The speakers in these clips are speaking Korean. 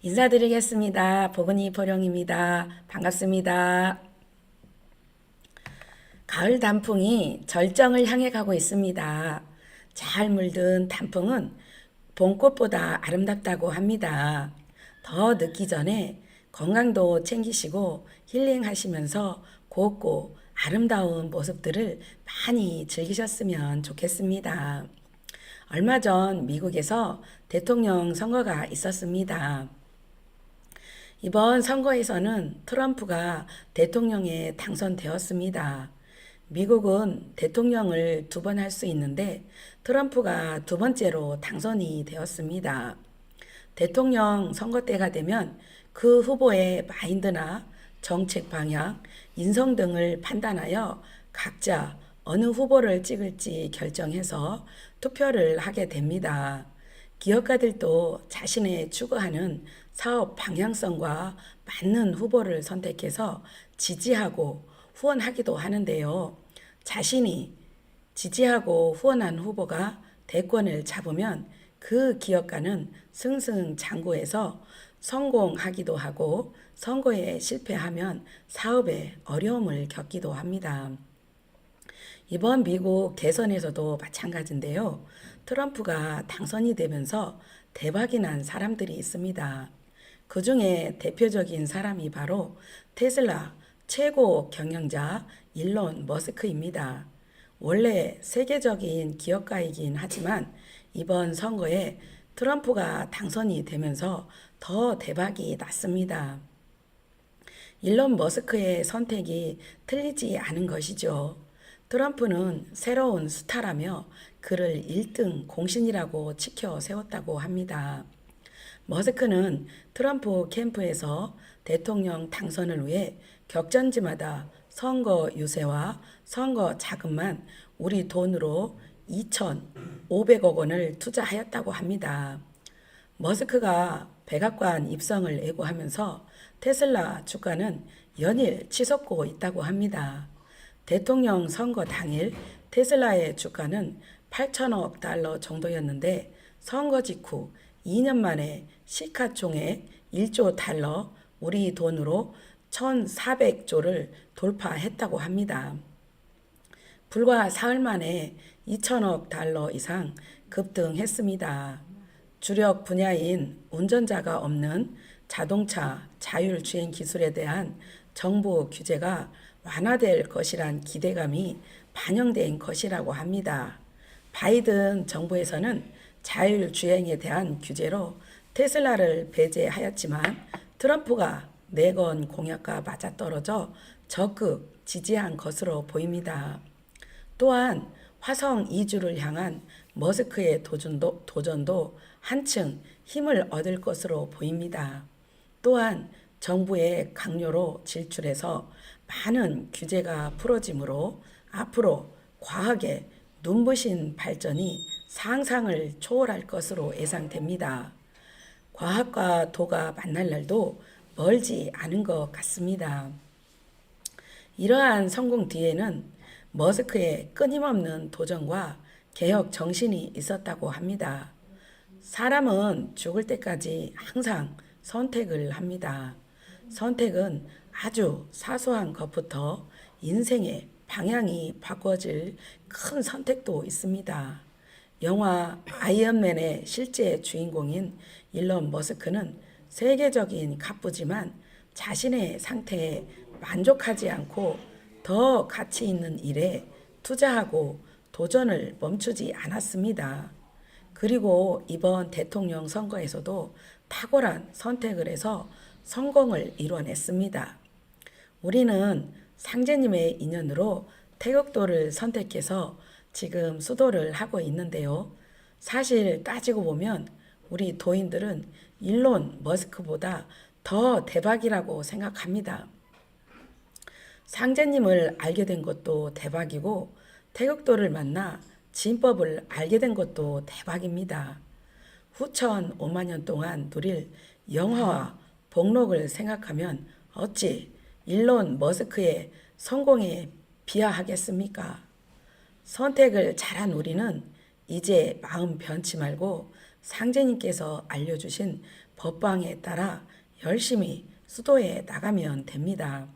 인사드리겠습니다. 보건이 보령입니다. 반갑습니다. 가을 단풍이 절정을 향해 가고 있습니다. 잘 물든 단풍은 봄꽃보다 아름답다고 합니다. 더 늦기 전에 건강도 챙기시고 힐링하시면서 곱고 아름다운 모습들을 많이 즐기셨으면 좋겠습니다. 얼마 전 미국에서 대통령 선거가 있었습니다. 이번 선거에서는 트럼프가 대통령에 당선되었습니다. 미국은 대통령을 두 번 할 수 있는데 트럼프가 두 번째로 당선이 되었습니다. 대통령 선거 때가 되면 그 후보의 마인드나 정책 방향, 인성 등을 판단하여 각자 어느 후보를 찍을지 결정해서 투표를 하게 됩니다. 기업가들도 자신의 추구하는 사업 방향성과 맞는 후보를 선택해서 지지하고 후원하기도 하는데요. 자신이 지지하고 후원한 후보가 대권을 잡으면 그 기업가는 승승장구해서 성공하기도 하고 선거에 실패하면 사업에 어려움을 겪기도 합니다. 이번 미국 대선에서도 마찬가지인데요. 트럼프가 당선이 되면서 대박이 난 사람들이 있습니다. 그 중에 대표적인 사람이 바로 테슬라 최고 경영자 일론 머스크입니다. 원래 세계적인 기업가이긴 하지만 이번 선거에 트럼프가 당선이 되면서 더 대박이 났습니다. 일론 머스크의 선택이 틀리지 않은 것이죠. 트럼프는 새로운 스타라며 그를 1등 공신이라고 치켜 세웠다고 합니다. 머스크는 트럼프 캠프에서 대통령 당선을 위해 격전지마다 선거 유세와 선거 자금만 우리 돈으로 2,500억 원을 투자하였다고 합니다. 머스크가 백악관 입성을 예고하면서 테슬라 주가는 연일 치솟고 있다고 합니다. 대통령 선거 당일 테슬라의 주가는 8천억 달러 정도였는데 선거 직후 2년 만에 시가총액 1조 달러, 우리 돈으로 1,400조를 돌파했다고 합니다. 불과 사흘 만에 2천억 달러 이상 급등했습니다. 주력 분야인 운전자가 없는 자동차 자율주행 기술에 대한 정부 규제가 완화될 것이란 기대감이 반영된 것이라고 합니다. 바이든 정부에서는 자율주행에 대한 규제로 테슬라를 배제하였지만 트럼프가 내건 공약과 맞아떨어져 적극 지지한 것으로 보입니다. 또한 화성 이주를 향한 머스크의 도전도 한층 힘을 얻을 것으로 보입니다. 또한 정부의 강요로 질출해서 많은 규제가 풀어지므로 앞으로 과학의 눈부신 발전이 상상을 초월할 것으로 예상됩니다. 과학과 도가 만날 날도 멀지 않은 것 같습니다. 이러한 성공 뒤에는 머스크의 끊임없는 도전과 개혁 정신이 있었다고 합니다. 사람은 죽을 때까지 항상 선택을 합니다. 선택은 아주 사소한 것부터 인생의 방향이 바꿔질 큰 선택도 있습니다. 영화 아이언맨의 실제 주인공인 일론 머스크는 세계적인 갑부지만 자신의 상태에 만족하지 않고 더 가치 있는 일에 투자하고 도전을 멈추지 않았습니다. 그리고 이번 대통령 선거에서도 탁월한 선택을 해서 성공을 이뤄냈습니다. 우리는 상제님의 인연으로 태극도를 선택해서 지금 수도를 하고 있는데요. 사실 따지고 보면 우리 도인들은 일론 머스크보다 더 대박이라고 생각합니다. 상제님을 알게 된 것도 대박이고 태극도를 만나 진법을 알게 된 것도 대박입니다. 후천 5만 년 동안 누릴 영화와 복록을 생각하면 어찌 일론 머스크의 성공에 비하하겠습니까? 선택을 잘한 우리는 이제 마음 변치 말고 상제님께서 알려주신 법방에 따라 열심히 수도에 나가면 됩니다.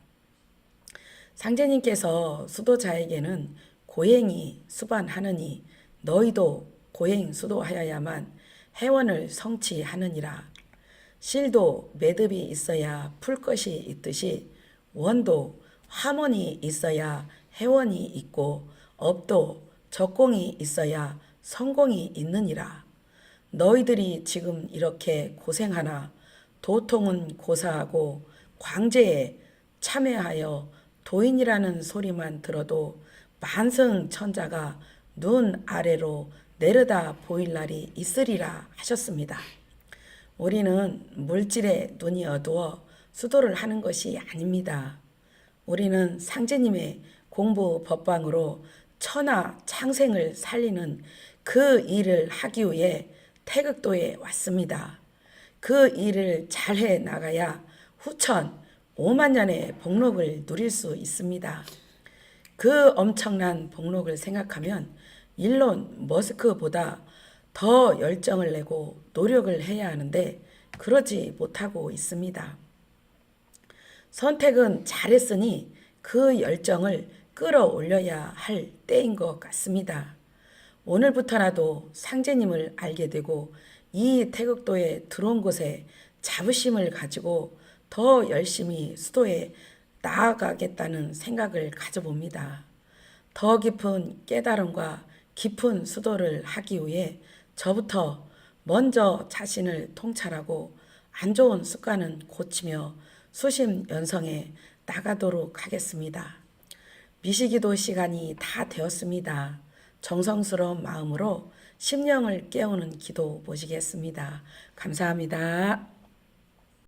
상제님께서 수도자에게는 고행이 수반하느니 너희도 고행 수도하여야만 해원을 성취하느니라. 실도 매듭이 있어야 풀 것이 있듯이 원도 화문이 있어야 해원이 있고 업도 적공이 있어야 성공이 있느니라. 너희들이 지금 이렇게 고생하나 도통은 고사하고 광제에 참여하여 도인이라는 소리만 들어도 만성천자가 눈 아래로 내려다 보일 날이 있으리라 하셨습니다. 우리는 물질에 눈이 어두워 수도를 하는 것이 아닙니다. 우리는 상제님의 공부 법방으로 천하 창생을 살리는 그 일을 하기 위해 태극도에 왔습니다. 그 일을 잘해 나가야 후천 5만 년의 복록을 누릴 수 있습니다. 그 엄청난 복록을 생각하면 일론 머스크보다 더 열정을 내고 노력을 해야 하는데 그러지 못하고 있습니다. 선택은 잘했으니 그 열정을 끌어올려야 할 때인 것 같습니다. 오늘부터라도 상제님을 알게 되고 이 태극도에 들어온 곳에 자부심을 가지고 더 열심히 수도에 나아가겠다는 생각을 가져봅니다. 더 깊은 깨달음과 깊은 수도를 하기 위해 저부터 먼저 자신을 통찰하고 안 좋은 습관은 고치며 수심연성에 나가도록 하겠습니다. 미시기도 시간이 다 되었습니다. 정성스러운 마음으로 심령을 깨우는 기도 모시겠습니다. 감사합니다.